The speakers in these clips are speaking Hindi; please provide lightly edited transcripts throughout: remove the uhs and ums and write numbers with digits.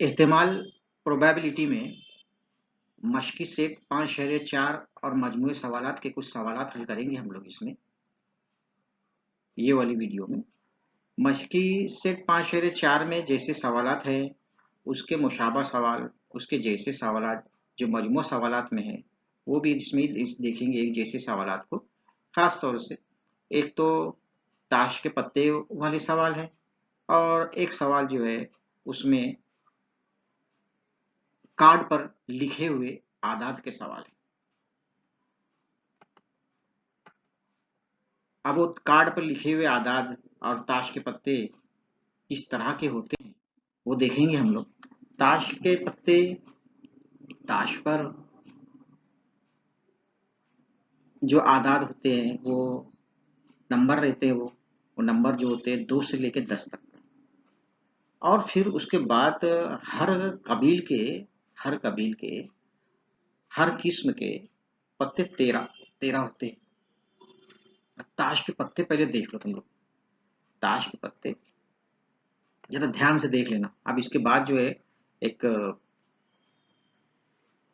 एहतिमाल प्रोबेबिलिटी में मशकी सेट 5.4 और मजमूए सवालात के कुछ सवालात हल करेंगे हम लोग इसमें ये वाली वीडियो में। मशकी सेट 5.4 में जैसे सवालात हैं उसके मुशाबा सवाल, उसके जैसे सवालात जो मजमूआ सवालात में है वो भी इसमें देखेंगे एक जैसे सवालात को। ख़ास तौर से एक तो ताश के पत्ते वाले सवाल है और एक सवाल जो है उसमें कार्ड पर लिखे हुए आदाद के सवाल है। अब वो कार्ड पर लिखे हुए आदाद और ताश के पत्ते किस तरह के होते हैं वो देखेंगे हम लोग। ताश के पत्ते, ताश पर जो आदाद होते हैं वो नंबर रहते हैं, वो नंबर जो होते हैं 2 से लेकर 10 तक का। और फिर उसके बाद हर कबील के हर किस्म के पत्ते 13 होते हैं। ताश के पत्ते पहले देख लो तुम लोग, ताश के पत्ते जरा ध्यान से देख लेना। अब इसके बाद जो है एक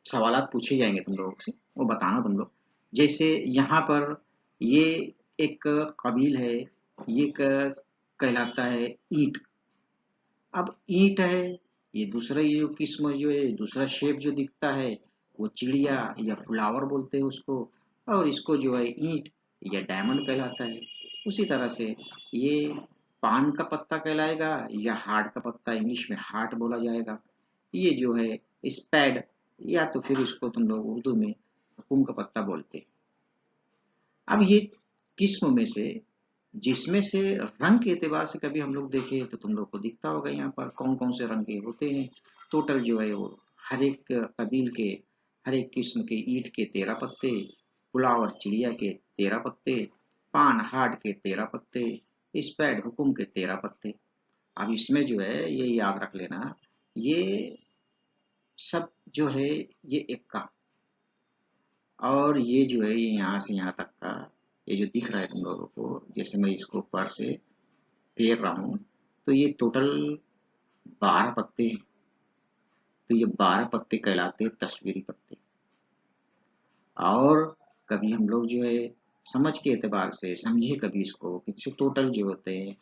सवालात पूछे जाएंगे तुम लोगों से, वो बताना तुम लोग। जैसे यहाँ पर ये एक कबील है, ये कहलाता है ईंट। अब ईंट है, ये दूसरा ये किस्म जो है दूसरा शेप जो दिखता है वो चिड़िया या फ्लावर बोलते हैं उसको, और इसको जो है ईंट या डायमंड कहलाता है। उसी तरह से ये पान का पत्ता कहलाएगा या हार्ट का पत्ता, इंग्लिश में हार्ट बोला जाएगा। ये जो है स्पैड, या तो फिर इसको तुम लोग उर्दू में हुकुम का पत्ता बोलते हैं। अब ये किस्म में से जिसमें से रंग के एतबार से कभी हम लोग देखें तो तुम लोग को दिखता होगा यहाँ पर कौन कौन से रंग के होते हैं। टोटल जो है वो हर एक कबील के हर एक किस्म के ईंट के 13 पत्ते, फ्लावर चिड़िया के 13 पत्ते, पान हार्ट के 13 पत्ते, स्पैड हुकुम के 13 पत्ते। अब इसमें जो है ये याद रख लेना, ये सब जो है ये इक्का, और ये जो है ये यहाँ से यहाँ तक का ये जो दिख रहा है तुम लोगों को, जैसे मैं इसको ऊपर से फेर रहा हूँ तो ये टोटल 12 पत्ते हैं। तो ये 12 पत्ते कहलाते हैं तस्वीरी पत्ते। और कभी हम लोग जो है समझ के एतबार से समझिए कभी इसको कि टोटल जो होते हैं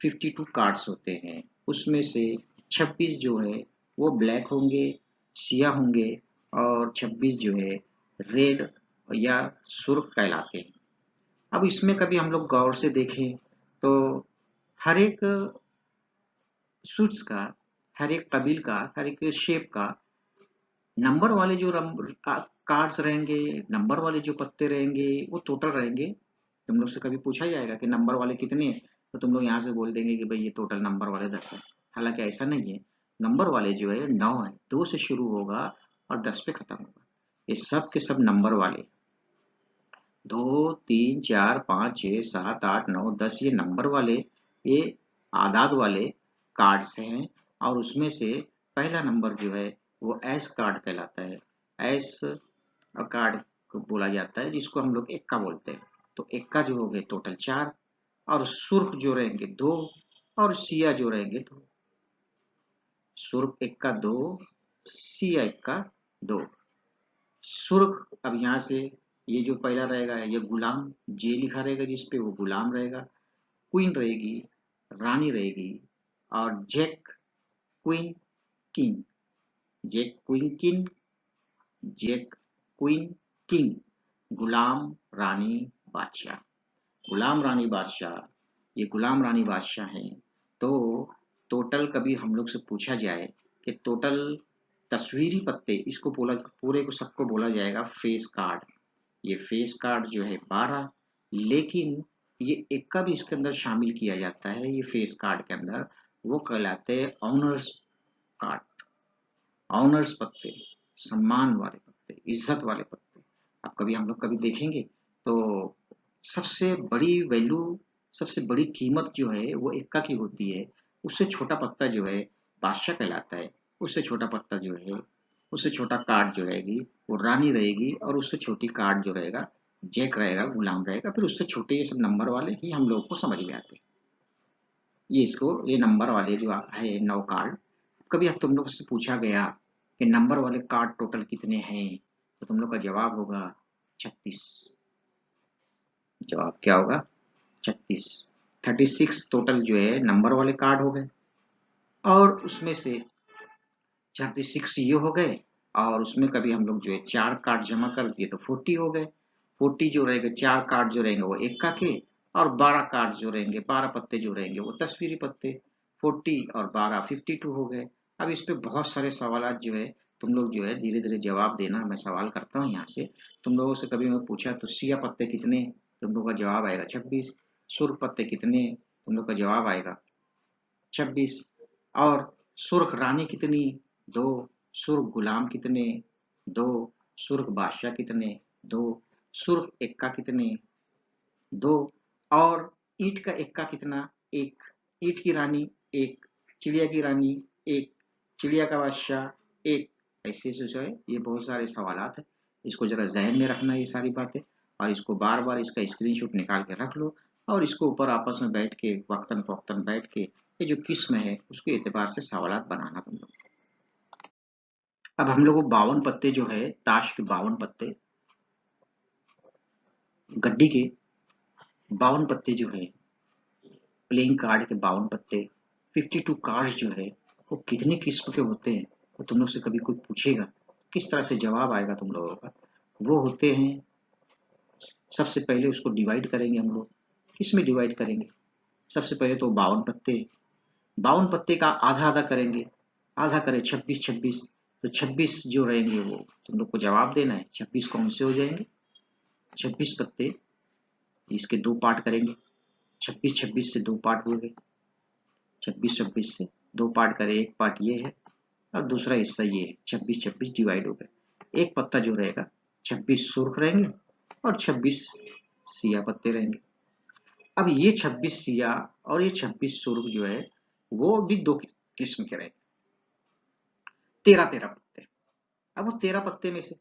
52 कार्ड्स होते हैं, उसमें से 26 जो है वो ब्लैक होंगे, सिया होंगे, और 26 जो है रेड या सुर्ख कहलाते हैं। अब इसमें कभी हम लोग गौर से देखें तो हर एक सूट्स का, हर एक कबील का, हर एक शेप का नंबर वाले जो कार्ड्स रहेंगे, नंबर वाले जो पत्ते रहेंगे वो टोटल रहेंगे। तुम लोग से कभी पूछा जाएगा कि नंबर वाले कितने हैं, तो तुम लोग यहाँ से बोल देंगे कि भाई ये टोटल नंबर वाले 10 है। हालांकि ऐसा नहीं है, नंबर वाले जो है 9 है, 2 से शुरू होगा और 10 पे खत्म होगा। ये सब के सब नंबर वाले 2 3 4 5 6 7 8 9 10 ये नंबर वाले, ये आदाद वाले कार्ड्स हैं। और उसमें से पहला नंबर जो है वो एस कार्ड कहलाता है। एस कार्ड को बोला जाता है जिसको हम लोग इक्का बोलते हैं। तो इक्का जो हो गए टोटल 4, और सुर्ख जो रहेंगे 2, और सिया जो रहेंगे 2। सुर्ख इक्का 2, सिया इक्का 2। सुर्ख अब यहाँ से ये जो पहला रहेगा ये गुलाम, जे लिखा रहेगा जिसपे वो गुलाम रहेगा। क्वीन रहेगी, रानी रहेगी, और jack queen king, jack queen king, jack queen king, गुलाम रानी बादशाह। गुलाम रानी बादशाह, ये गुलाम रानी बादशाह हैं। तो टोटल कभी हम लोग से पूछा जाए कि टोटल तस्वीरी पत्ते, इसको बोला पूरे को सबको बोला जाएगा फेस कार्ड। ये फेस कार्ड जो है 12, लेकिन ये एक का भी इसके अंदर शामिल किया जाता है। ये फेस कार्ड के अंदर वो कहलाते हैं ऑनर्स कार्ड, ऑनर्स पत्ते, सम्मान वाले पत्ते, इज्जत वाले पत्ते। अब कभी हम लोग कभी देखेंगे तो सबसे बड़ी वैल्यू, सबसे बड़ी कीमत जो है वो इक्का की होती है। उससे छोटा पत्ता जो है बादशाह कहलाता है, उससे छोटा पत्ता जो है उससे छोटा कार्ड जो रहेगी वो रानी रहेगी, और उससे छोटी कार्ड जो रहेगा जैक रहेगा, गुलाम रहेगा। फिर उससे छोटे ये सब नंबर वाले ही हम लोग को समझ में आते हैं। ये नंबर वाले जो है 9 कार्ड। कभी तुम लोग से पूछा गया कि नंबर वाले कार्ड टोटल कितने हैं, तो तुम लोग का जवाब होगा 36। जवाब क्या होगा? 36। 36 टोटल जो है नंबर वाले कार्ड हो गए, और उसमें से 36 ये हो गए, और उसमें कभी हम लोग जो है 4 कार्ड जमा कर दिए तो 40 हो गए। 40 जो रहेंगे, 4 कार्ड जो रहेंगे वो एक्का के, और 12 कार्ड जो रहेंगे, 12 पत्ते जो रहेंगे वो तस्वीरी पत्ते। 40 और 12 52 हो गए। अब इस पे बहुत सारे सवाल जो है तुम लोग जो है धीरे धीरे जवाब देना। मैं सवाल करता हूँ यहाँ से, तुम लोगों से कभी मैं पूछा तो सिया पत्ते कितने, तुम लोग का जवाब आएगा 26। सुर्ख पत्ते कितने, तुम लोग का जवाब आएगा 26। और सुर्ख रानी कितनी, 2। सुर्ख गुलाम कितने, 2। सुर्ख बादशाह कितने, 2। सुर्ख एक्का कितने, 2। और ईंट का एक्का कितना, 1। ईंट की रानी 1, चिड़िया की रानी 1, चिड़िया का बादशाह 1। ऐसे जो है ये बहुत सारे सवालात है, इसको जरा जहन में रखना ये सारी बातें, और इसको बार बार इसका स्क्रीनशॉट निकाल के रख लो, और इसको ऊपर आपस में बैठ के वक्तन फौक्तन बैठ के ये जो किस्म है उसके एतबार से सवालात बनाना तुम लोग। अब हम लोग 52 पत्ते जो है, ताश के 52 पत्ते, गड्डी के 52 पत्ते जो है, प्लेइंग कार्ड के 52 पत्ते, 52 कार्ड्स जो है वो कितने किस्म के होते हैं, वो तुम लोग से कभी कोई पूछेगा किस तरह से जवाब आएगा तुम लोगों का। वो होते हैं, सबसे पहले उसको डिवाइड करेंगे हम लोग। किस में डिवाइड करेंगे? सबसे पहले तो 52 पत्ते, 52 पत्ते का आधा आधा करेंगे। आधा करें 26 26, तो 26 जो रहेंगे वो तुम लोग को जवाब देना है। 26 कौन से हो जाएंगे? 26 पत्ते, इसके 2 पार्ट करेंगे। 26 26 से 2 पार्ट हो गए। 26 26 से 2 पार्ट करें, एक पार्ट ये है और दूसरा हिस्सा ये है। 26 26 डिवाइड हो गए। एक पत्ता जो रहेगा 26 सुर्ख रहेंगे और 26 सिया पत्ते रहेंगे। अब ये 26 सिया और ये 26 सुर्ख जो है वो भी 2 किस्म के रहेंगे, 13 पत्ते। अब वो 13 पत्ते में से,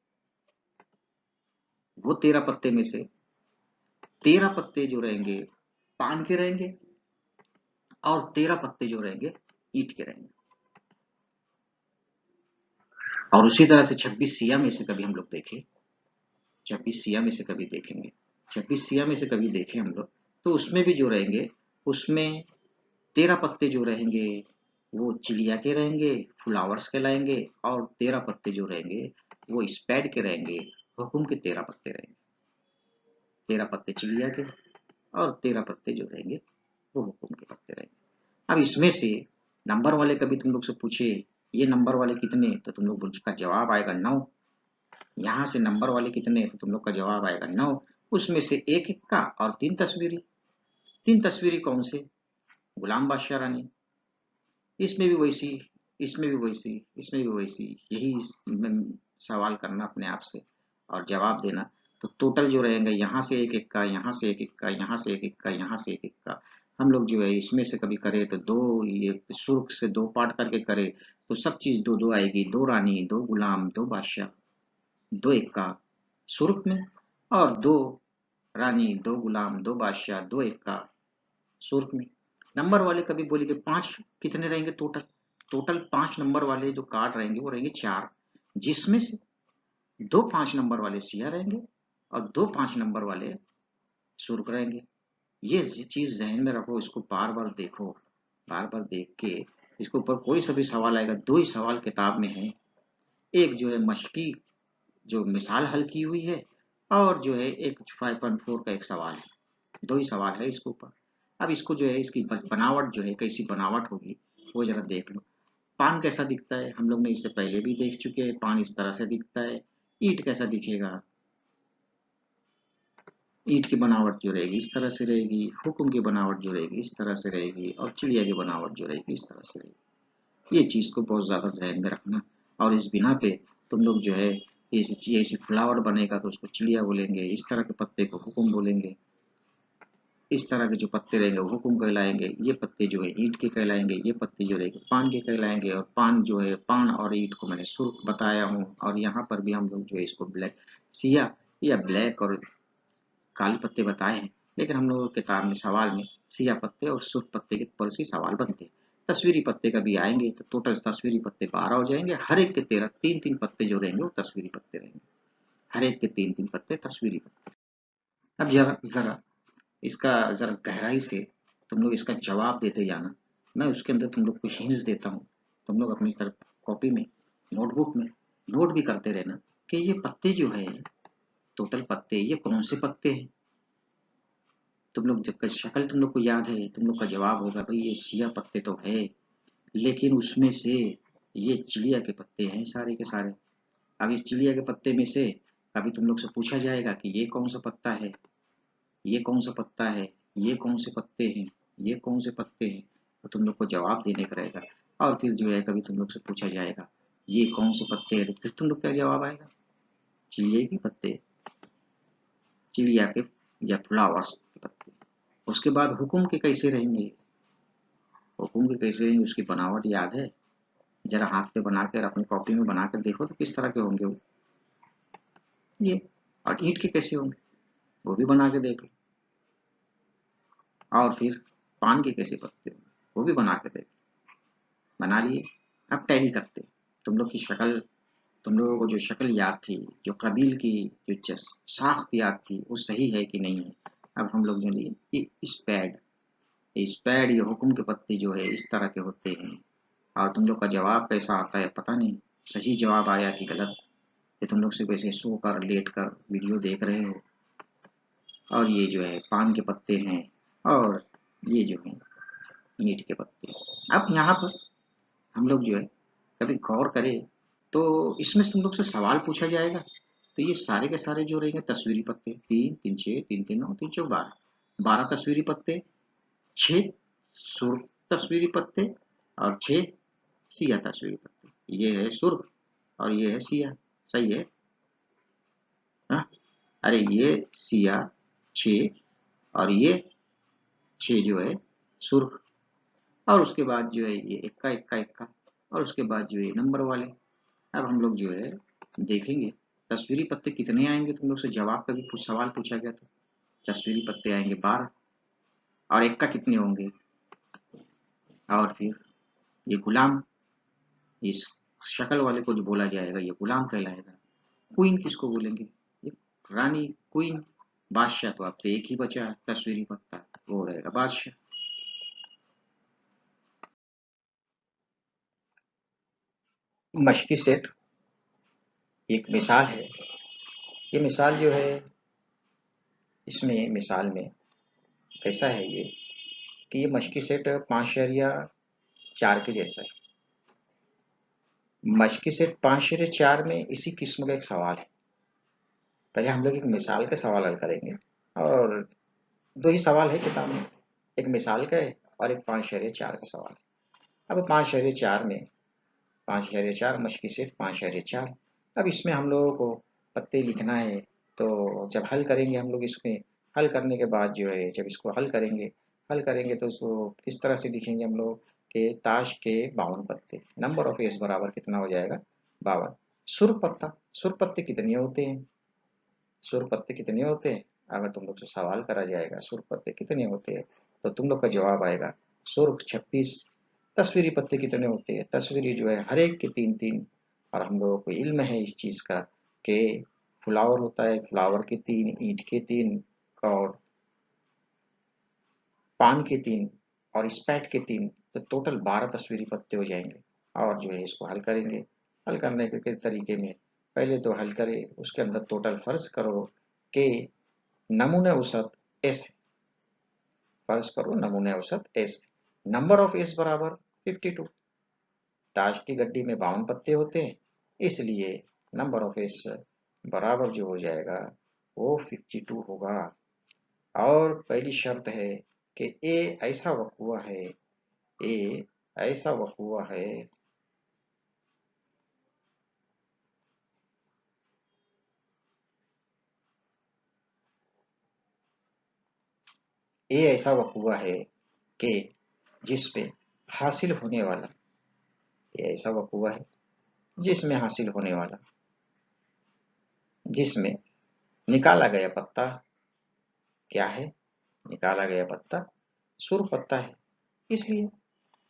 वो 13 पत्ते में से 13 पत्ते जो रहेंगे पान के रहेंगे, और 13 पत्ते जो रहेंगे ईंट के रहेंगे। और उसी तरह से 26 सिया में से कभी हम लोग देखें, 26 सिया में से कभी देखेंगे, 26 सिया में से कभी देखें हम लोग, तो उसमें भी जो रहेंगे, उसमें 13 पत्ते जो रहेंगे वो चिड़िया के रहेंगे, फ्लावर्स के लाएंगे, और 13 पत्ते जो रहेंगे वो स्पैड के रहेंगे, हुकुम के 13 पत्ते रहेंगे। 13 पत्ते चिड़िया के और 13 पत्ते जो रहेंगे वो हुकुम के पत्ते रहेंगे। अब इसमें से नंबर वाले कभी तुम लोग से पूछे ये नंबर वाले कितने, तो तुम लोग का जवाब आएगा 9। यहाँ से नंबर वाले कितने, तो तुम लोग का जवाब आएगा 9। उसमें से एक इक्का और 3 तस्वीरी। 3 तस्वीरी कौन से? गुलाम बादशाह रानी। इसमें भी वैसी, इसमें भी वैसी, इसमें भी वैसी। यही सवाल करना अपने आप से और जवाब देना। तो टोटल जो रहेंगे यहाँ से एक इक्का, यहाँ से एक इक्का, यहाँ से एक इक्का, यहाँ से एक इक्का। हम लोग जो है इसमें से कभी करें तो 2, ये सुर्ख से 2 पार्ट करके करे तो सब चीज 2 2 आएगी। 2 रानी, 2 गुलाम, 2 बादशाह, 2 इक्का सुर्ख में, और 2 रानी, 2 गुलाम, 2 बादशाह, 2 इक्का सुर्ख में। नंबर वाले कभी बोले कि 5 कितने रहेंगे टोटल? टोटल 5 नंबर वाले जो कार्ड रहेंगे वो रहेंगे 4, जिसमें से 2 5 नंबर वाले सिया रहेंगे और 2 5 नंबर वाले सुर्ख रहेंगे। ये चीज जहन में रखो, इसको बार बार देखो, बार बार देख के इसके ऊपर कोई सा भी सवाल आएगा। 2 ही सवाल किताब में है, एक जो है मशकी जो मिसाल हल की हुई है, और जो है एक 5.4 का एक सवाल है। 2 ही सवाल है इसके ऊपर। अब इसको जो है इसकी बनावट जो है कैसी बनावट होगी वो जरा देख लो। पान कैसा दिखता है, हम लोग ने इससे पहले भी देख चुके हैं। पान इस तरह से दिखता है। ईंट कैसा दिखेगा? ईंट की बनावट जो रहेगी इस तरह से रहेगी। हुक्म की बनावट जो रहेगी इस तरह से रहेगी, और चिड़िया की बनावट जो रहेगी इस तरह से रहेगी। ये चीज को बहुत ज्यादा ध्यान में रखना। और इस बिना पे तुम लोग जो है ऐसी फ्लावर बनेगा तो उसको चिड़िया बोलेंगे, इस तरह के पत्ते को हुक्म बोलेंगे। इस तरह के जो पत्ते रहेंगे वो हुकुम कहलाएंगे, ये पत्ते जो है ईंट के कहलाएंगे, ये पत्ते जो रहेंगे पान के कहलाएंगे। और पान जो है, पान और ईंट को मैंने सुर्ख बताया हूँ। और यहाँ पर भी हम लोग जो है इसको ब्लैक, सिया या ब्लैक और काले पत्ते बताए हैं। लेकिन हम लोगों की किताब में सवाल में सिया पत्ते और सुर्ख पत्ते के ऊपर से सवाल बनते हैं। तस्वीरी पत्ते कभी आएंगे तो टोटल तस्वीरी पत्ते 12 हो जाएंगे। हर एक के 13, 3-3 पत्ते जो रहेंगे वो तस्वीरी पत्ते रहेंगे। हर एक के 3-3 पत्ते तस्वीरी पत्ते। अब जरा जरा इसका जरा गहराई से तुम लोग इसका जवाब देते जाना। मैं उसके अंदर तुम लोग को हिंट्स देता हूँ। तुम लोग अपनी तरफ कॉपी में, नोटबुक में नोट भी करते रहना कि ये पत्ते जो है, टोटल पत्ते ये कौन से पत्ते हैं। तुम लोग जब शक्ल तुम लोग को याद है, तुम लोग का जवाब होगा भाई ये सिया पत्ते तो है, लेकिन उसमें से ये चिड़िया के पत्ते हैं सारे के सारे। अब इस चिड़िया के पत्ते में से अभी तुम लोग से पूछा जाएगा कि ये कौन सा पत्ता है, ये कौन सा पत्ता है, ये कौन से पत्ते हैं, ये कौन से पत्ते हैं। तो तुम लोग को जवाब देने का रहेगा। और फिर जो है कभी तुम लोग से पूछा जाएगा ये कौन से पत्ते हैं, तो फिर तुम लोग क्या जवाब आएगा, चिड़िया के पत्ते, चिड़िया के या फ्लावर्स के पत्ते। उसके बाद हुकुम के कैसे रहेंगे, हुकुम के कैसे रहेंगे उसकी बनावट याद है। जरा हाथ पे बनाकर अपनी कॉपी में बनाकर देखो तो किस तरह के होंगे वो, ये। और ईंट के कैसे होंगे वो भी बना के देख लो। और फिर पान के कैसे पत्ते होंगे वो भी बना के देख लो। बना लिए। अब टैली करते। तुम लोग की शक्ल, तुम लोगों को जो शक्ल याद थी, जो कबील की जो साख्त याद थी, वो सही है कि नहीं है। अब हम लोग जो लिए ये स्पैड, ये स्पैड, ये हुक्म के पत्ते जो है इस तरह के होते हैं। और तुम लोग का जवाब कैसा आता है पता नहीं, सही जवाब आया कि गलत, ये तुम लोग से वैसे सो कर लेट कर वीडियो देख रहे हो। और ये जो है पान के पत्ते हैं, और ये जो है ईंट के पत्ते। अब यहाँ पर हम लोग जो है कभी गौर करें तो इसमें से तुम लोग से सवाल पूछा जाएगा। तो ये सारे के सारे जो रहेंगे तस्वीरी पत्ते, 3 3 6, 3 3 9, 3 4 12, 12 तस्वीरी पत्ते, 6 सुर्ख तस्वीरी पत्ते, और 6 सिया तस्वीरी पत्ते। ये है सुर्ख और ये है सिया। सही है ना? अरे ये सिया 6 और ये 6 जो है सुर्ख। और उसके बाद जो है ये इक्का इक्का इक्का, और उसके बाद जो है नंबर वाले। अब हम लोग जो है देखेंगे तस्वीरी पत्ते कितने आएंगे। तुम लोग से जवाब कभी कुछ सवाल पूछा गया था, तस्वीरी पत्ते आएंगे 12, और इक्का कितने होंगे। और फिर ये गुलाम, इस शक्ल वाले को जो बोला जाएगा ये गुलाम कहलाएगा। क्वीन किसको बोलेंगे, ये रानी, क्वीन। बादशाह तो अब तो एक ही बचा है तस्वीरी पत्ता, वो रहेगा बादशाह। मशकी सेट एक मिसाल है। ये मिसाल जो है, इसमें मिसाल में कैसा है ये कि ये मशकी सेट 5.4 के जैसा है। मशकी सेट 5.4 में इसी किस्म का एक सवाल है। पहले हम लोग एक मिसाल का सवाल हल करेंगे, और दो ही सवाल है किताब में, एक मिसाल का है और एक 5.4 का सवाल है। अब 5.4 में, 5.4 मशकी सेट 5.4। अब इसमें हम लोगों को पत्ते लिखना है। तो जब हल करेंगे हम लोग इसमें, हल करने के बाद जो है जब इसको हल करेंगे तो उसको किस तरह से लिखेंगे हम लोग कि ताश के 52 पत्ते, नंबर ऑफ एस बराबर कितना हो जाएगा, 52। सुर पत्ता, सुर पत्ते कितने होते हैं, सुर पत्ते कितने होते हैं। अगर तुम लोग से सवाल करा जाएगा सुर पत्ते कितने होते हैं, तो तुम लोग का जवाब आएगा सुर्ख 26। तस्वीरी पत्ते कितने होते हैं, तस्वीरी जो है हर एक के 3 3। और हम लोगों को इल्म है इस चीज का कि फ्लावर होता है, फ्लावर के 3, ईंट के 3, और पान के 3, और स्पैट के 3। तो टोटल 12 तस्वीरी पत्ते हो जाएंगे। और जो है इसको हल करेंगे। हल करने के तरीके में पहले तो हल करें, उसके अंदर टोटल फर्ज करो कि नमूने औसत एस है। फर्ज करो नमूने औसत एस, नंबर ऑफ एस बराबर 52। ताश की गड्डी में 52 पत्ते होते हैं, इसलिए नंबर ऑफ एस बराबर जो हो जाएगा वो 52 होगा। और पहली शर्त है कि ए ऐसा वक़ुआ है, ए ऐसा वक़ुआ है ए ऐसा वकूआ है कि जिसपे हासिल होने वाला, ये ऐसा वकूआ है जिसमें हासिल होने वाला, जिसमें निकाला गया पत्ता क्या है, निकाला गया पत्ता सुर पत्ता है। इसलिए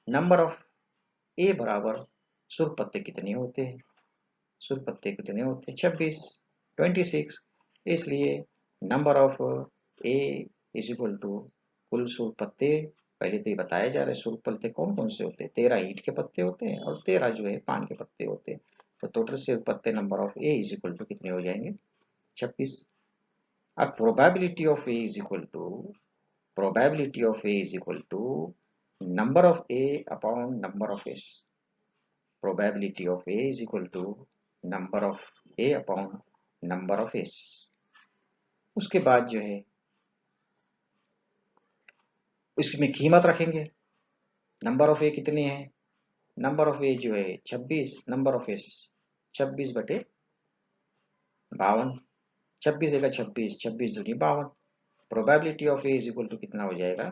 नंबर ऑफ ए बराबर सुर पत्ते कितने होते हैं, सुर पत्ते कितने होते हैं 26, 26। इसलिए number of A is equal to कुल सुर पत्ते, पहले तो ये बताया जा रहा है सुर पत्ते कौन कौन से होते हैं, 13 ईंट के पत्ते होते हैं और 13 जो है पान के पत्ते होते हैं। तो टोटल सुर पत्ते number of A is equal to कितने हो जाएंगे 26। अब probability of A is equal to, probability of A is equal to number of A upon number of S, probability of A is equal to number of A upon number of S। उसके बाद जो है इसमें कीमत रखेंगे, नंबर ऑफ ए कितने हैं, नंबर ऑफ ए जो है 26, नंबर ऑफ एस 26/52, 26 एक 26, 26 दूनी 52। Probability of A is equal to कितना हो जाएगा,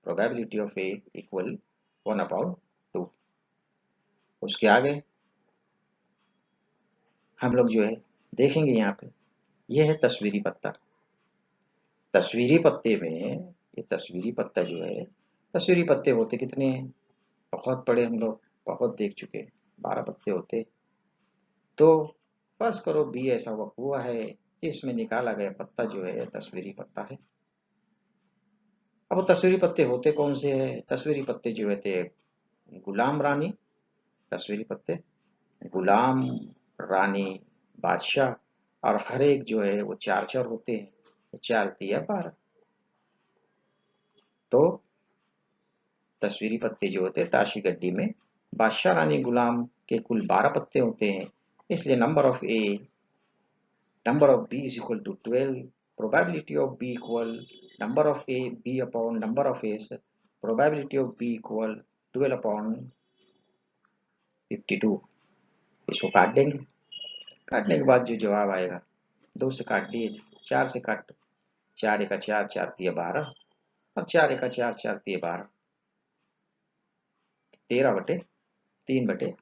प्रोबेबिलिटी ऑफ ए इक्वल 1/2। उसके आगे हम लोग जो है देखेंगे यहाँ पे, यह है तस्वीरी पत्ता। तस्वीरी पत्ते में ये तस्वीरी पत्ता जो है, तस्वीरी पत्ते होते कितने हैं, बहुत पढ़े हम लोग, बहुत देख चुके, 12 पत्ते होते। तो फर्ज करो बी ऐसा वकूआ है जिसमें निकाला गया पत्ता जो है तस्वीरी पत्ता है। अब वो तस्वीरी पत्ते होते कौन से हैं, तस्वीरी पत्ते जो है थे गुलाम रानी, तस्वीरी पत्ते गुलाम रानी बादशाह, और हर एक जो है वो 4 होते हैं, 4 दिया 12। तो तस्वीरी पत्ते जो होते हैं ताशी गड्डी में बादशाह रानी गुलाम के कुल 12 पत्ते होते हैं। इसलिए number of A, number of B is equal to 12, probability of B equal number of A B upon number of S, probability of B equal 12 upon 52। इसको काट देंगे, काटने के बाद जो जवाब आएगा, 2 से काट दिए, 4 से काट, 4 एका 4, 4 तिया 12, और 4 एका 4, 4 तिया 12, 13/3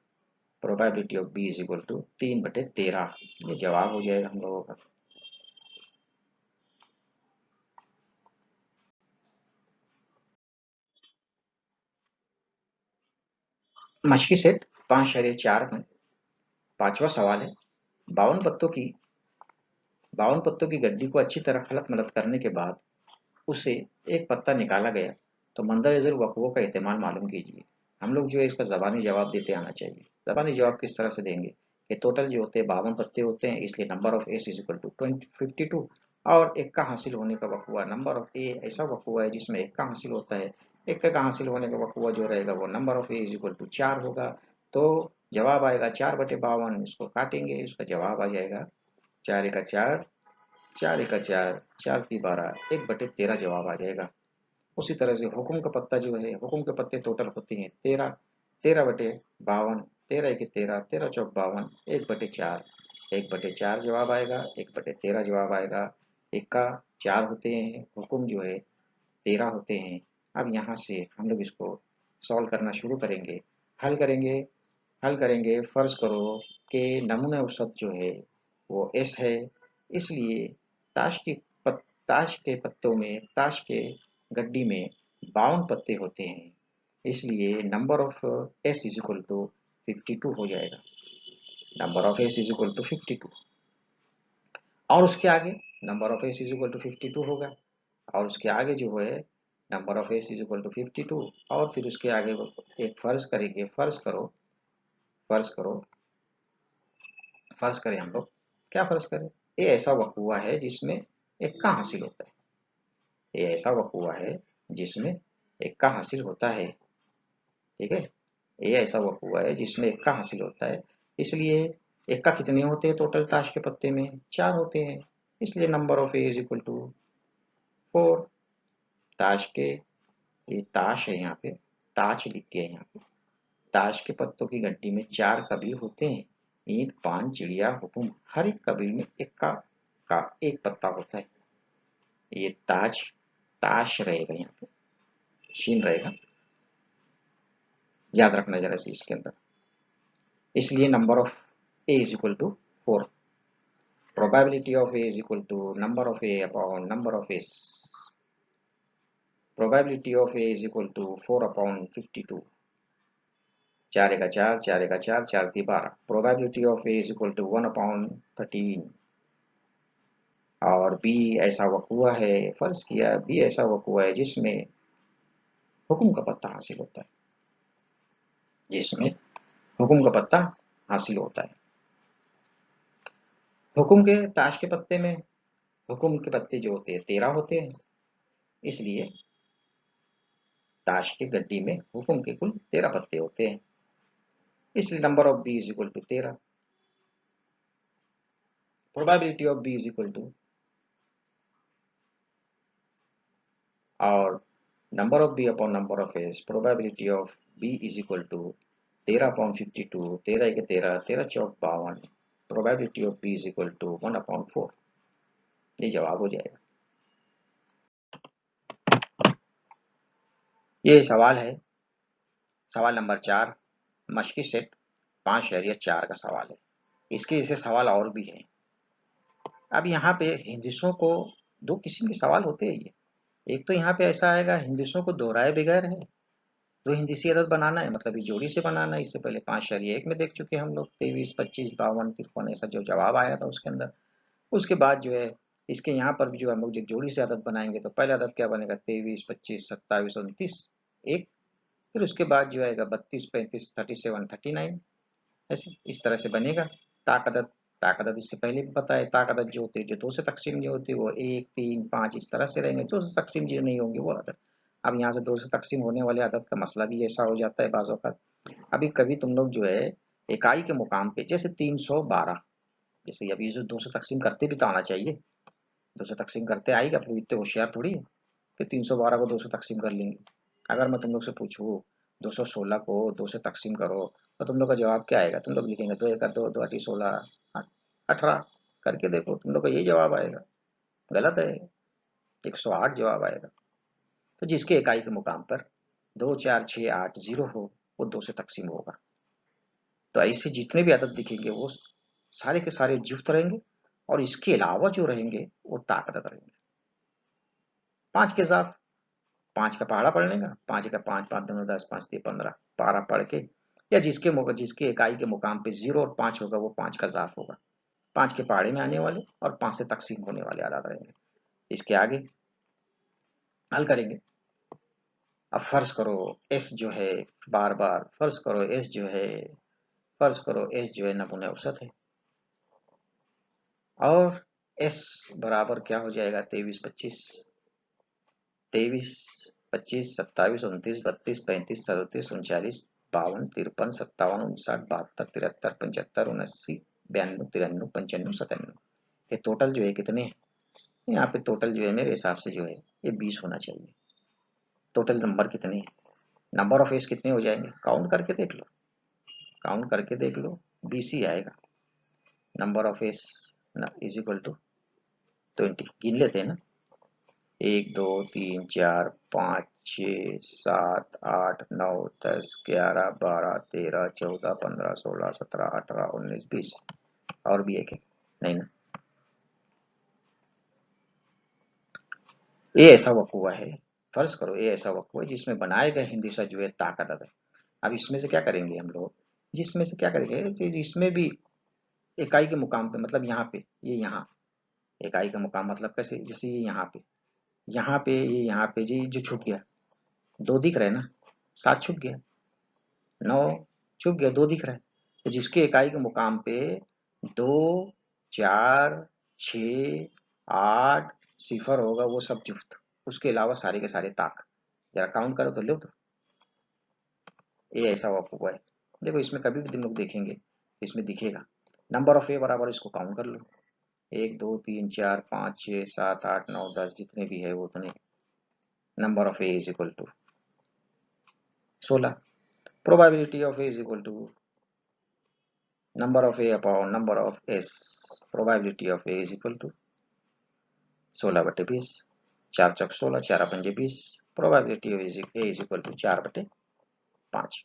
probability of B is equal to 3/13। ये जवाब हो जाएगा हम लोगों का। मशकी सेट 5/4 में 5वां सवाल है, 52 पत्तों की 52 पत्तों की गड्डी को अच्छी तरह खलत मलत करने के बाद उसे एक पत्ता निकाला गया, तो मंदरजर वक़ुओं का एहतमाल मालूम कीजिए। हम लोग जो है इसका ज़बानी जवाब देते आना चाहिए। ज़बानी जवाब किस तरह से देंगे कि टोटल जो होते हैं 52 पत्ते होते हैं, इसलिए number of S is equal to 52, और इक्का हासिल होने का वक़ुआ, नंबर ऑफ ए ऐसा वक़ुआ है जिसमें इक्का हासिल होता है, इक्के का हासिल होने का वक़ुआ जो रहेगा वो number of A is equal to 4 होगा। तो जवाब आएगा 4/52। इसको काटेंगे, इसका जवाब आ जाएगा 4 एका 4, 4 एका 4, 4 ती 12, 1/13 जवाब आ जाएगा। उसी तरह से हुक्म का पत्ता जो है, हुक्म के पत्ते टोटल होते हैं 13, 13/52, 13 एके 13, 13 चौक 52, 1/4, 1/4 जवाब आएगा, 1/13 जवाब आएगा। इक्का 4 होते हैं, हुक्म जो है 13 होते हैं। अब यहाँ से हम लोग इसको सॉल्व करना शुरू करेंगे, हल करेंगे, हल करेंगे। फर्ज करो कि नमूना औसत जो है वो एस है, इसलिए ताश की ताश के पत्तों में, ताश के गड्डी में 52 पत्ते होते हैं, इसलिए number of S is equal to 52 हो जाएगा, number of S is equal to 52। और उसके आगे number of S is equal to 52 होगा, और उसके आगे जो है number of S is equal to 52, और फिर उसके आगे एक फर्ज करेंगे, फर्ज करो, फर्ज करें हम लोग, क्या फर्ज करें, ये ऐसा वक़ुआ है जिसमें इक्का हासिल होता है, ये ऐसा वक़ुआ है जिसमें इक्का हासिल होता है, ठीक है, ये ऐसा वक़ुआ है जिसमें इक्का हासिल होता है। इसलिए इक्का कितने होते हैं टोटल ताश के पत्ते में, 4 होते हैं, इसलिए number of A is equal to 4। ताश के, ये ताश है यहाँ पे, ताश लिख के यहाँ पे, ताश के पत्तों की गड्डी में 4 कबील होते हैं, ईंट, पान, चिड़िया, हुकुम, हर एक कबील में इक्का का एक पत्ता होता है। ये ताज ताश रहेगा, यहाँ पे शीन रहेगा, याद रखना जरा से इसके अंदर। इसलिए number of A is equal to 4। Probability of A is equal to number of A upon number of S. Probability of A is equal to 4 upon 52। 4 का 4, 4 का 4, 4 × 12। Probability of A is equal to 1 upon 13। और बी ऐसा वक़ुआ है, फर्ज किया बी ऐसा वक़ुआ है जिसमें हुक्म का पत्ता हासिल होता है, जिसमें हुक्म का पत्ता हासिल होता है। हुक्म के ताश के पत्ते में हुक्म के पत्ते जो होते हैं 13 होते हैं, इसलिए ताश के गड्डी में हुक्म के कुल 13 पत्ते होते हैं, इसलिए number of B is equal to 13। Probability of B is equal to, और number of B upon number of S, probability of B is equal to 13 upon 52, 13 के 13, 13 चौक 52। Probability of B is equal to 1 upon 4। ये जवाब हो जाएगा। ये सवाल है, सवाल नंबर 4, मशकी सेट 5 शहरिया 4 का सवाल है। इसके जैसे सवाल और भी हैं। अब यहाँ पे हिंदिशों को दो किस्म के सवाल होते हैं। ये एक तो यहाँ पे ऐसा आएगा, हिंदिशों को दोहराए बगैर है, दो हिंदीसी अदद बनाना है, मतलब ये जोड़ी से बनाना है। इससे पहले 5 शहरिया 1 में देख चुके हम लोग, 23, 25, 52, 53 ऐसा जो जवाब आया था उसके अंदर। उसके बाद जो है इसके यहाँ पर भी जो हम लोग जो जोड़ी से अदद बनाएंगे, तो पहला अदद क्या बनेगा, 23, 25, 27, 29, 1। फिर उसके बाद जो आएगा 32, 35, 37, 39, ऐसे इस तरह से बनेगा। ताकदत, ताकदत इससे पहले भी बताए, ताकदत जो होती है, जो 2 से तकसीम जो होती है वो 1, 3, 5 इस तरह से रहेंगे। 2 से तकसीम जो नहीं होंगे वो अदद। अब यहाँ से 2 से तकसीम होने वाले अदद का मसला भी ऐसा हो जाता है बाज़ औक़ात। अभी कभी तुम लोग जो है इकाई के मुकाम पे, जैसे 312, जैसे अभी जो 2 से तकसीम करते भी तो आना चाहिए, 2 से तकसीम करते आएगा। आप लोग इतने होशियार थोड़ी है कि 312 को 2 से तकसीम कर लेंगे। अगर मैं तुम लोग से पूछूँ 216 को 2 से तकसीम करो, तो तुम लोग का जवाब क्या आएगा? तुम लोग लिखेंगे 2 1 2, 2 8 16, 18 करके देखो, तुम लोग का यही जवाब आएगा। गलत है, 108 जवाब आएगा। तो जिसके इकाई के मुकाम पर 2 4 6 8 0 हो, वो 2 से तकसीम होगा। तो ऐसे जितने भी अदद दिखेंगे वो सारे के सारे जुफ्त रहेंगे, और इसके अलावा जो रहेंगे वो ताकदत रहेंगे। 5 के साथ 5 का पहाड़ा पढ़ लेगा, 5 का 5, 5 दूनी 10, 5 3 15, पारा पढ़ के, या जिसके इकाई के मुकाम पे 0 और 5 होगा वो 5 का ज़ाफ होगा। 5 के पहाड़े में आने वाले और 5 से तकसीम होने वाले अदाद रहेंगे। इसके आगे हल करेंगे। अब फर्ज करो एस जो है, बार बार फर्ज करो एस जो है, फर्ज करो एस जो है नमूने औसत है, और एस बराबर क्या हो जाएगा, 23 25, 23 25 27 29 32 35 37 39 52 53 57 59 72 73 75 79 92 93 95 97। ये टोटल जो है कितने हैं? यहाँ पे टोटल जो है मेरे हिसाब से जो है ये 20 होना चाहिए। टोटल नंबर कितने हैं? नंबर ऑफ एस कितने हो जाएंगे? काउंट करके देख लो, काउंट करके देख लो, 20 ही आएगा। Number of S is equal to 20। गिन लेते हैं ना, 1 2 3 4 5 6 7 8 9 10 11 12 13 14 15 16 17 18 19 20। और भी एक है, नहीं ना? ये ऐसा वक़ुआ है, फर्ज करो ये ऐसा वक़ुआ है जिसमें बनाए गए हिंदी जो है ताकत है। अब इसमें से क्या करेंगे हम लोग, जिसमें से क्या करेंगे, इसमें भी इकाई के मुकाम पे, मतलब यहाँ पे, ये यहाँ इकाई का मुकाम मतलब कैसे, जैसे ये यहाँ पे ये यहाँ पे जी जो छुप गया, 2 दिख रहे हैं ना, 7 छुप गया, 9 छुप गया, 2 दिख रहा है। तो जिसके इकाई के मुकाम पे 2 4 6 8 सिफर होगा वो सब जुफ्त, उसके अलावा सारे के सारे ताक। जरा काउंट करो तो लो, तो ये ऐसा हुआ है। देखो इसमें कभी भी तुम लोग देखेंगे इसमें दिखेगा नंबर ऑफ ए बराबर, इसको काउंट कर लो, 1 2 3 4 5 6 7 8 9 10 जितने भी है वो उतने। Number of A is equal to 16। Probability of A is equal to number of A upon number of S. Probability of A is equal to 16/20। 4 चौक 16, 4 पंजे 20, probability of A is equal to 4/5।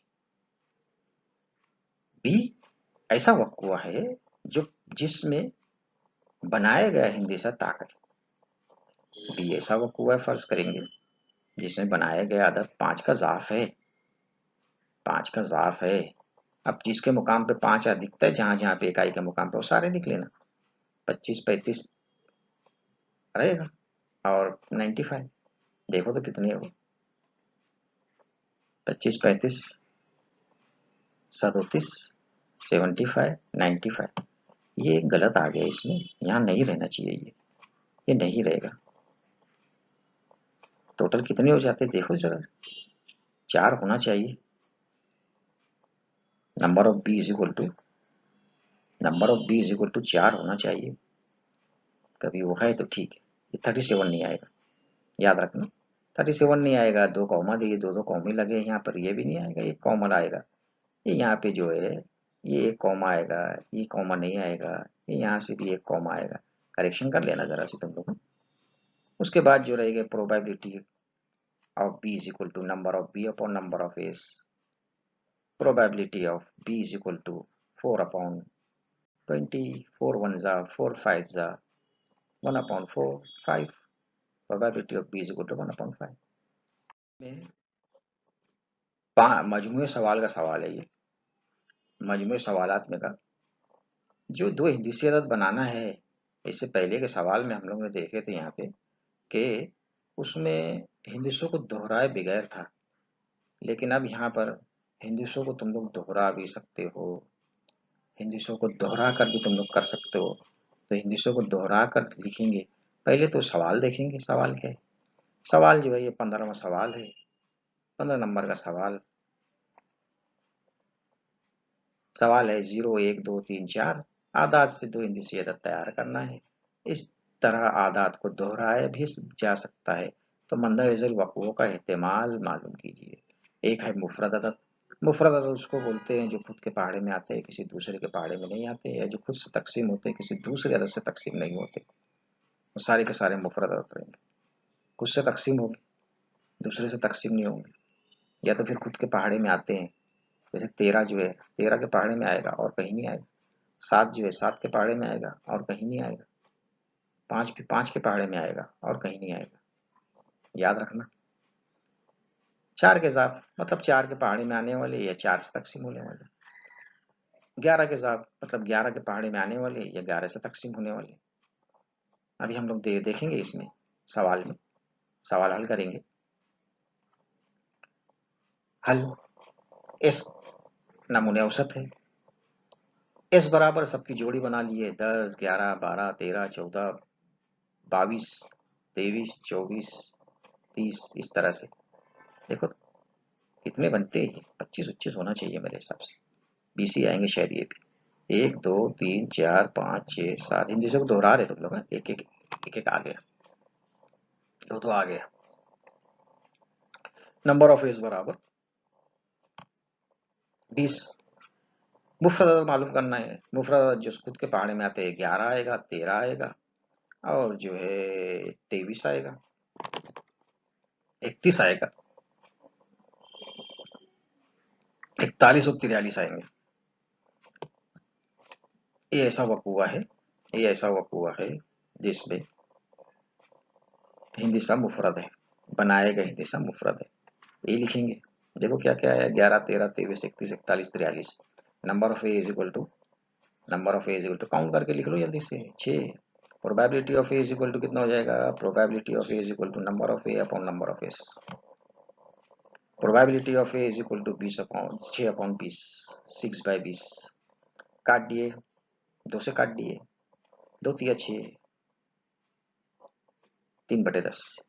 B ऐसा वक्र है जो जिसमें बनाया गया हिंदी ताकत। बी ऐसा वक्र है, फर्ज करेंगे, जिसमें बनाया गया अदद 5 का ज़ाफ है, 5 का ज़ाफ है। अब जिसके मुकाम पे 5 दिखता है, जहां जहां पे इकाई के मुकाम पे, वो सारे लिख लेना। 25 35 रहेगा और 95 देखो तो कितनी है वो, 25 35 37 75 95। ये गलत आ गया, इसमें यहाँ नहीं रहना चाहिए, ये नहीं रहेगा। टोटल कितने हो जाते देखो जरा, 4 होना चाहिए। Number of B is equal to 4 होना चाहिए। कभी वो है तो ठीक है, ये 37 नहीं आएगा, याद रखना। 37 नहीं आएगा, 2 कॉमा दिए, 2 कॉमे लगे यहाँ पर, ये भी नहीं आएगा, एक कॉमन आएगा। ये यहाँ पे जो है ये एक कॉमा आएगा, ये कॉमा नहीं आएगा, ये यहाँ से भी एक कॉमा आएगा। करेक्शन कर लेना जरा से तुम लोग। उसके बाद जो रहेगा probability of B is equal to number of B upon number of S. Probability of B is equal to 4/20, 4 1 जा 4 5 जा 1/4 5। Probability of B is equal to 1/5। मजमूए सवाल का सवाल है ये, मजमूए सवालात में का जो 2 हिंदसी अदद बनाना है। इससे पहले के सवाल में हम लोग ने देखे थे यहाँ पे कि उसमें हिंदसों को दोहराए बगैर था, लेकिन अब यहाँ पर हिंदसों को तुम लोग दोहरा भी सकते हो, हिंदसों को दोहरा कर भी तुम लोग कर सकते हो। तो हिंदसों को दोहरा कर लिखेंगे। पहले तो सवाल देखेंगे, सवाल क्या है। सवाल जो है ये 15वां सवाल है, 15 नंबर का सवाल। सवाल है 0 1 2 3 4 आदात से 2 हिंदसी अदद तैयार करना है। इस तरह आदात को दोहराया भी जा सकता है, तो मंदरजल वक़ुओं का एहतमाल मालूम कीजिए। एक है मुफरद अदद। मुफरद अदद उसको बोलते हैं जो खुद के पहाड़े में आते हैं, किसी दूसरे के पहाड़े में नहीं आते, या जो खुद से तकसीम होते हैं, किसी दूसरे अदद से तकसीम नहीं होते। वो सारे के सारे मुफरद अदद रहेंगे। खुद से तकसीम होंगे, दूसरे से तकसीम नहीं होंगे, या तो फिर खुद के पहाड़े में आते हैं। जैसे 13 जो है 13 के पहाड़े में आएगा और कहीं नहीं आएगा। 7 जो है 7 के पहाड़े में आएगा और कहीं नहीं आएगा। 5 भी 5 के पहाड़े में आएगा और कहीं नहीं आएगा, याद रखना। 4 के साथ मतलब 4 के पहाड़े में आने वाले या 4 से तकसीम होने वाले। 11 के साथ मतलब 11 के पहाड़े में आने वाले या 11 से तकसीम होने वाले। अभी हम लोग देखेंगे इसमें सवाल में, सवाल हल करेंगे। हल एस नमूने औसत है। एस बराबर सबकी जोड़ी बना लिए, 10 11 12 13 14 22 23 24 30, इस तरह से। देखो तो कितने बनते हैं, 25 25 होना चाहिए मेरे हिसाब से, 20 ही आएंगे शायद ये भी। 1 2 3 4 5 6 7, इन जैसे को दोहरा रहे तुम लोग, एक एक एक एक आ गया, दो दो आ गया। नंबर ऑफ एज बराबर 20। मुफ्रद अदद मालूम करना है। मुफ्रद अदद जो खुद के पहाड़े में आते हैं, 11 आएगा, 13 आएगा और जो है 23 आएगा, 31 आएगा, 41 और 43 आएंगे। ये ऐसा वक़ुआ है, ये ऐसा वक़ुआ है जिसमें हिंदी सा मुफरद है, बनाए गए हिंदी सा मुफरद है। ये लिखेंगे। देखो क्या क्या है, 11 13 23 31 41 43। Number of A is equal to count करके लिख लो जल्दी से, 6। Probability of A is equal to कितना हो जाएगा, probability of A is equal to number of A upon number of S. Probability of A is equal to 20 upon 6/20, 6/20। काट दिए, 2 से काट दिए, 2 तिया 6, 3/10।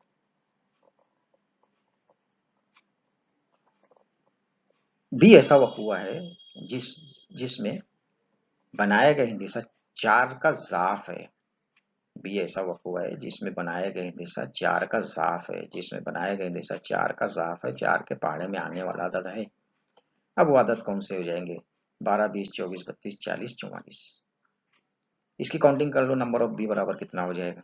भी ऐसा वक़ुआ है जिसमें बनाया गया हिंदी 4 का ज़ाफ है। भी ऐसा वक़ुआ है जिसमें बनाया गया हिंदी 4 का ज़ाफ है, जिसमें बनाया गया हिंदी 4 का ज़ाफ है, 4 के पहाड़े में आने वाला अदद है। अब वो अदद कौन से हो जाएंगे, 12 20 24 32 40 44। इसकी काउंटिंग कर लो, नंबर ऑफ बी बराबर कितना हो जाएगा,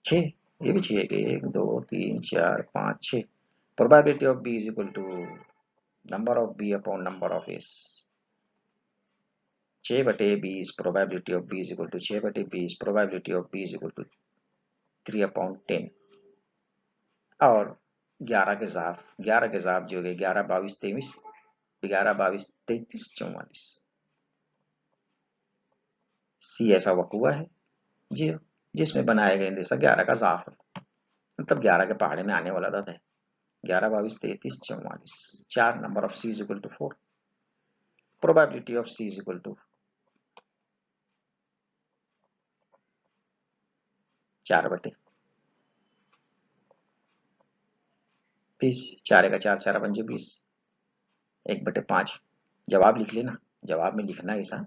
6। ये भी 6 के 1 2 3 4 5 6। Probability of B is equal to number of B upon number of S. 6/20 probability of B is equal to 6/20 probability of B is equal to 3/10। और 11 के साथ जो है 11 22 23 11 22 33 44। सी ऐसा वकूआ है जी जिसमें बनाए गए इंदेशा 11 का साफ है, मतलब 11 के पहाड़े में आने वाला था 11 22 33 44। 4 number of C is equal to 4। Probability of C is equal to 4/20। 4 का 4 4 पंजे 20। 1/5। जवाब लिख लेना, जवाब में लिखना ऐसा,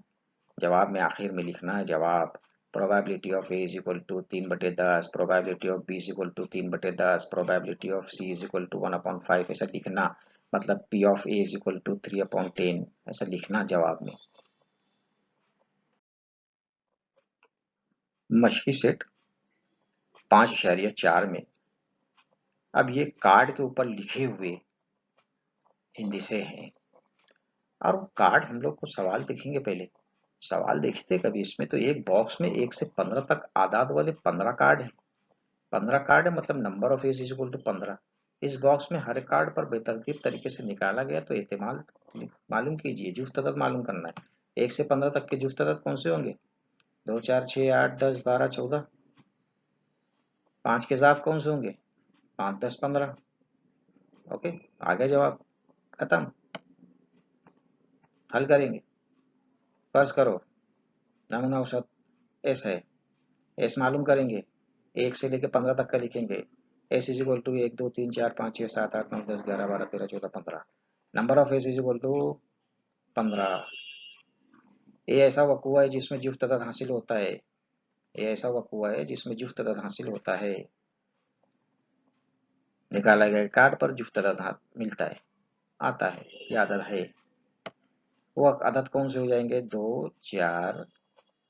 जवाब में आखिर में लिखना है जवाब। Probability of A is equal to 3/10, probability of B is equal to 3/10, probability of C is equal to 1/5 ऐसा लिखना। मतलब P of A is equal to 3/10 ऐसा लिखना जवाब में। मछली सेट 5.4 में अब ये कार्ड के ऊपर लिखे हुए हिंदिसे हैं, और कार्ड हम लोग को सवाल देखेंगे। पहले सवाल देखते कभी इसमें, तो एक बॉक्स में 1 से 15 तक आदाद वाले 15 कार्ड है। 15 कार्ड है, मतलब number of S is equal to 15। इस बॉक्स में हर कार्ड पर बेतरतीब तरीके से निकाला गया तो एहतिमाल मालूम कीजिए, जुफ्त अदद मालूम करना है। 1 से 15 तक के जुफ्त अदद कौन से होंगे? 2 4 6 8 10 12 14। 5 के साथ कौन से होंगे? 5 10 15। ओके, आगे जवाब खत्म। हल करेंगे, फर्ज करो नमूना औसत एस है, एस मालूम करेंगे, 1 से लेकर 15 तक का लिखेंगे। S is equal to 1 2 3 4 5 6 7 8 9 10 11 12 13 14 15। Number of S is equal to 15। ये ऐसा वकूआ है जिसमें जुफ्त अदद हासिल होता है, ये ऐसा वकूआ है जिसमें जुफ्त अदद हासिल होता है। निकाला गया कार्ड पर जुफ्त अदद मिलता है, आता है, ये अदद है। वो अदद कौन से हो जाएंगे? 2 4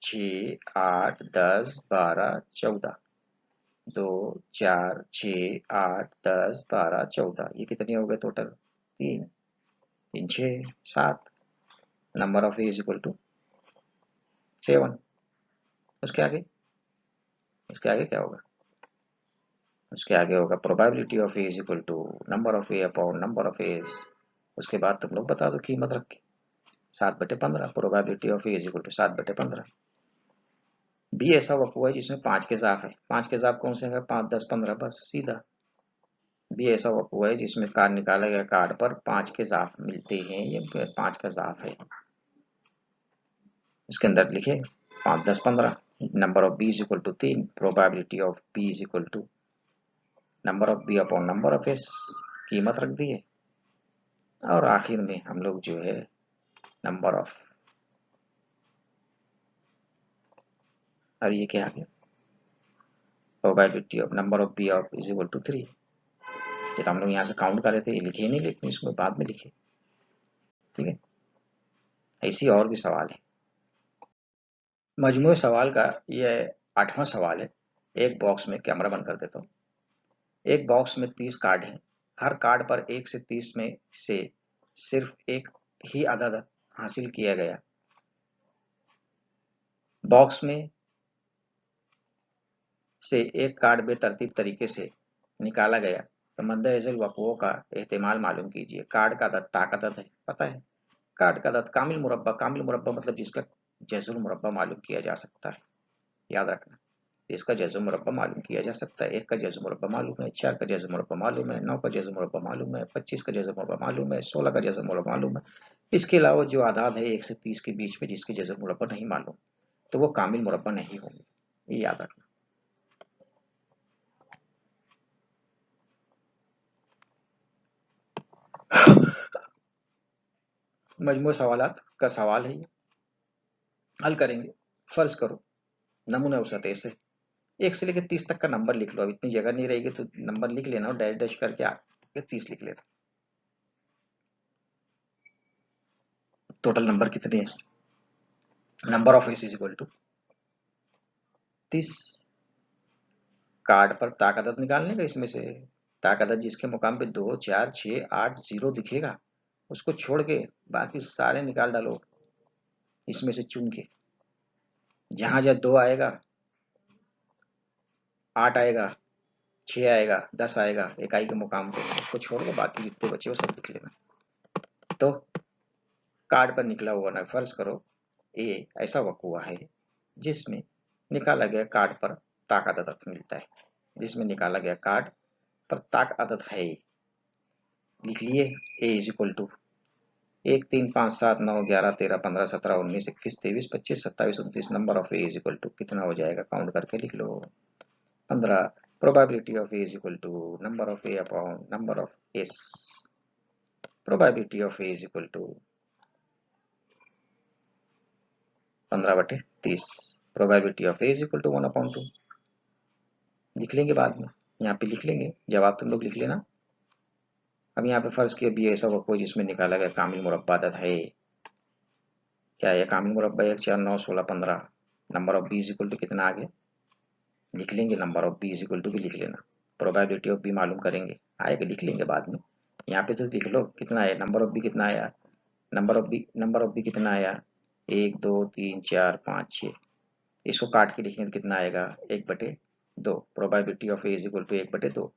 6 8 10 12 14। 2 4 6 8 10 12 14, ये कितने हो गए total? 3 3 6 7। Number of A is equal to 7। उसके आगे, उसके आगे क्या होगा? उसके आगे होगा probability of A is equal to number of A upon number of S. उसके बाद तुम लोग बता दो कीमत रख के। 7/15 probability of A is equal to 7/15। B ऐसा वकूआ है जिसमें 5 के इजाफ है। 5 के इजाफ कौन से हैं? 5 10 15, बस सीधा। बी ऐसा वकूआ है जिसमें कार्ड निकाला गया कार्ड पर 5 के इजाफ मिलते हैं, ये 5 का इजाफ है। इसके अंदर लिखे 5 10 15। Number of B is equal to 3। Probability of B is equal to number of B upon number of S, कीमत रख दी है। और आखिर में हम लोग जो है नंबर ऑफ, और ये क्या आ गया? Probability of number of B of is equal to 3। ये तो हम लोग यहाँ से काउंट कर रहे थे, ये लिखे ही नहीं, लेकिन इसमें बाद में लिखे। ठीक है, ऐसी और भी सवाल है। मजमूए सवाल का ये 8वां सवाल है। एक बॉक्स में, कैमरा बंद कर देता हूँ। एक बॉक्स में 30 कार्ड हैं। हर कार्ड पर 1 से 30 में से सिर्फ एक ही अदद हासिल किया गया। बॉक्स में से एक कार्ड बेतरतीब तरीके से निकाला गया तो मद्देनजर वक़ुओं का एहतिमाल मालूम कीजिए। कार्ड का अदद ताक अदद है, पता है। कार्ड का अदद कामिल मुरब्बा मतलब जिसका जज़ुल मुरब्बा मालूम किया जा सकता है, याद रखना। इसका जज़्ब मुरब्बा मालूम किया जा सकता है। 1 का जज़्ब मुरब्बा मालूम है, 4 का जज़्ब मुरब्बा मालूम है, 9 का जज़्ब मुरब्बा मालूम है, 25 का जज़्ब मुरब्बा मालूम है, 16 का जज़्ब मुरब्बा मालूम है। इसके अलावा जो आदाद है 1 से 30 के बीच में जिसके जज़्ब मुरब्बा नहीं मालूम, तो वो कामिल मुरब्बा नहीं होंगे, ये याद रखना। मजमूई सवालात का सवाल है ये, हल करेंगे। फर्ज करो नमूना औसत ऐसे 1 से लेकर 30 तक का नंबर लिख लो। अब इतनी जगह नहीं रहेगी तो नंबर लिख लेना और डैश डैश करके आगे 30 लिख लेना। टोटल नंबर कितने हैं? Number of S is equal to 30। Card पर ताक अदद निकालने का। इसमें से ताक अदद जिसके मुकाम पे 2, 4, 6, 8, 0 दिखेगा उसको छोड़ के बाकी सारे निकाल डालो इसमें से चुन के। जहां जहां 2 आएगा, 8 आएगा, 6 आएगा, 10 आएगा इकाई के मुकाम पे, उसको छोड़ दो, बाकी जितने बचे वो सब लिख लेना। तो कार्ड पर निकला हुआ ना, फर्ज करो ए ऐसा वक्त हुआ है जिसमें निकाला गया कार्ड पर ताक अदद मिलता है, जिसमें निकाला गया कार्ड पर ताक अदद है। लिख लिए ए is equal to 1, 3, 5, 7, 9, 11, 13, 15, 17, 19, 21, 23, 25, 27, 29। Number of A is equal to कितना हो जाएगा, काउंट करके लिख लो 15। Probability of A is equal to number of A upon number of S. Probability of A is equal to 15/30। Probability of A is equal to 1/2। लिख लेंगे बाद में, यहाँ पे लिख लेंगे, जवाब तुम लोग लिख लेना। अब यहाँ पे फर्ज किया बी ऐसा वक्त हो जिसमें निकाला गया कामिल मुरब्बा अदद है। क्या है कामिल मुरब्बा, 1, 4, 9, 16, 15। Number of B is equal to कितना आगे लिख लेंगे, number of B is equal to भी लिख लेना। प्रोबेबिलिटी ऑफ बी मालूम करेंगे, आएगा लिख लेंगे बाद में। यहाँ पे तो लिख लो कितना है, नंबर ऑफ बी कितना आया, नंबर ऑफ बी कितना आया 1, 2, 3, 4, 5, 6। इसको काट के लिखेंगे तो कितना आएगा 1/2। Probability of A is equal to 1/2।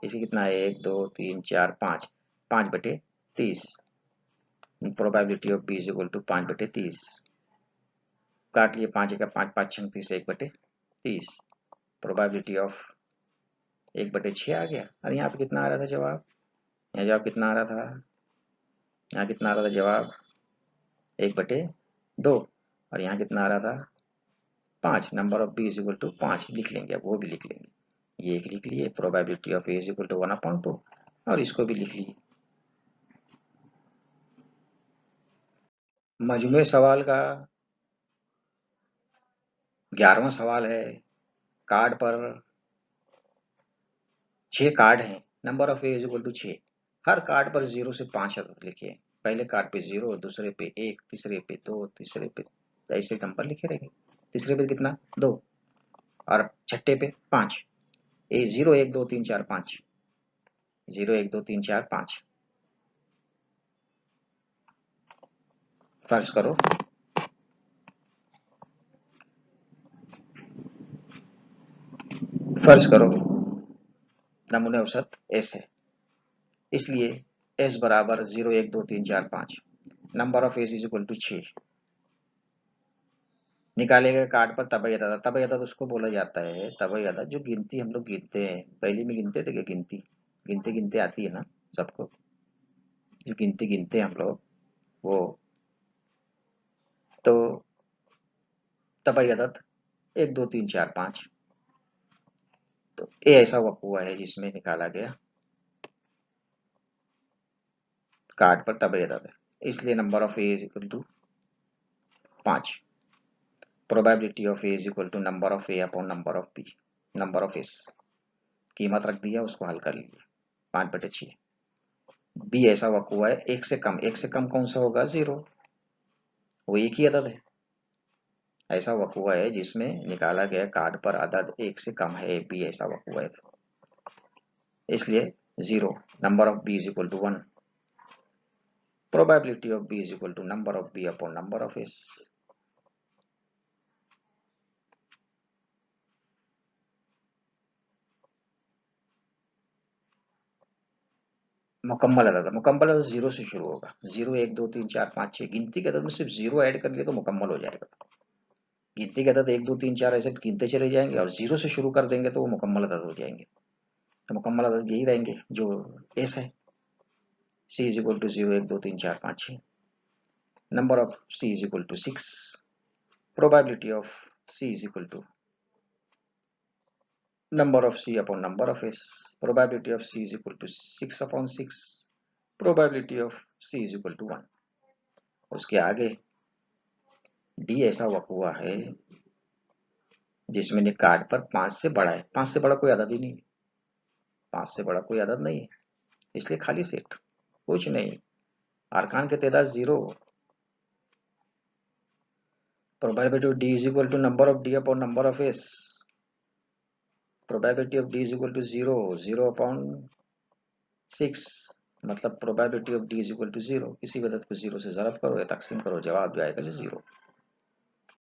इसे कितना है 1, 2, 3, 4, 5, 5/30। Probability of B is equal to 5/30। काट लिए 5 का 5, 5 6 30, 1/30। प्रोबेबिलिटी ऑफ 1/6 आ गया। और यहाँ पे कितना आ रहा था जवाब, यहाँ जवाब कितना आ रहा था, यहाँ कितना आ रहा था जवाब 1/2। और यहाँ कितना आ रहा था 5। Number of B is equal to 5 लिख लेंगे, अब वो भी लिख लेंगे। ये एक लिख लिए, probability of A is equal to 1/2, और इसको भी लिख लिए। मजमूए सवाल का 11वां सवाल है। कार्ड पर 6 कार्ड हैं, number of A is equal to 6। हर कार्ड पर 0 से 5 अदद लिखे। पहले कार्ड पे 0, दूसरे पे 1, तीसरे पे 2, तीसरे पे ऐसे नंबर लिखे रहेंगे। तीसरे पे कितना 2, और छठे पे 5। ए 0, 1, 2, 3, 4, 5, 0, 1, 2, 3, 4, 5। फर्ज करो नमूने औसत एस है, इसलिए एस बराबर 0, 1, 2, 3, 4, 5। Number of S is equal to 6। निकाले गए कार्ड पर तबई अदद। तबई अदद उसको बोला जाता है, तबई अदद जो गिनती हम लोग गिनते हैं, पहले में गिनते थे क्या, गिनती गिनते गिनते आती है ना सबको, जो गिनती गिनते हैं हम लोग वो। तो तबई अदद 1, 2, 3, 4, 5। तो ए ऐसा वक्त हुआ है जिसमें निकाला गया कार्ड पर तबई अदद है, इसलिए number of A is equal to 5। Probability of A is equal to number of A upon number of B, number of S. कीमत रख दिया, उसको हल कर लीजिए 5/6। बी ऐसा वक्त हुआ है 1 से कम। 1 से कम कौन सा होगा 0, वो एक ही अदद है। ऐसा वक्त हुआ है जिसमें निकाला गया कार्ड पर अदद 1 से कम है, बी ऐसा वक्त हुआ है, इसलिए 0। Number of B is equal to 1। Probability of B is equal to number of B upon number of S. मुकम्मल अदद 0 से शुरू होगा। 0, 1, 2, 3, 4, 5, 6 गिनती के अदद में सिर्फ 0 ऐड कर लिए तो मुकम्मल हो जाएगा। गिनती के अदद 1, 2, 3, 4 ऐसे गिनते चले जाएंगे, और 0 से शुरू कर देंगे तो वो मुकम्मल अदद हो जाएंगे। तो मुकम्मल अदद यही रहेंगे जो एस है। C is equal to 0, 1, 2, 3, 4, 5, 6। Number of C is equal to 6। Probability of C is equal to number of c upon number of s. Probability of c is equal to 6/6. Probability of c is equal to 1. उसके आगे d ऐसा वक्त हुआ है जिसमें कार्ड पर 5 से बड़ा है। 5 से बड़ा कोई अदद ही नहीं है, 5 से बड़ा कोई अदद नहीं है, इसलिए खाली सेट, कुछ नहीं। अरकान के तादाद 0। Probability of d is equal to number of d upon number of s। Probability of D is equal to 0, 0/6, मतलब probability of D is equal to 0। किसी वदत को 0 से ज़रब करो या तकसीम करो, जवाब जो आएगा 0।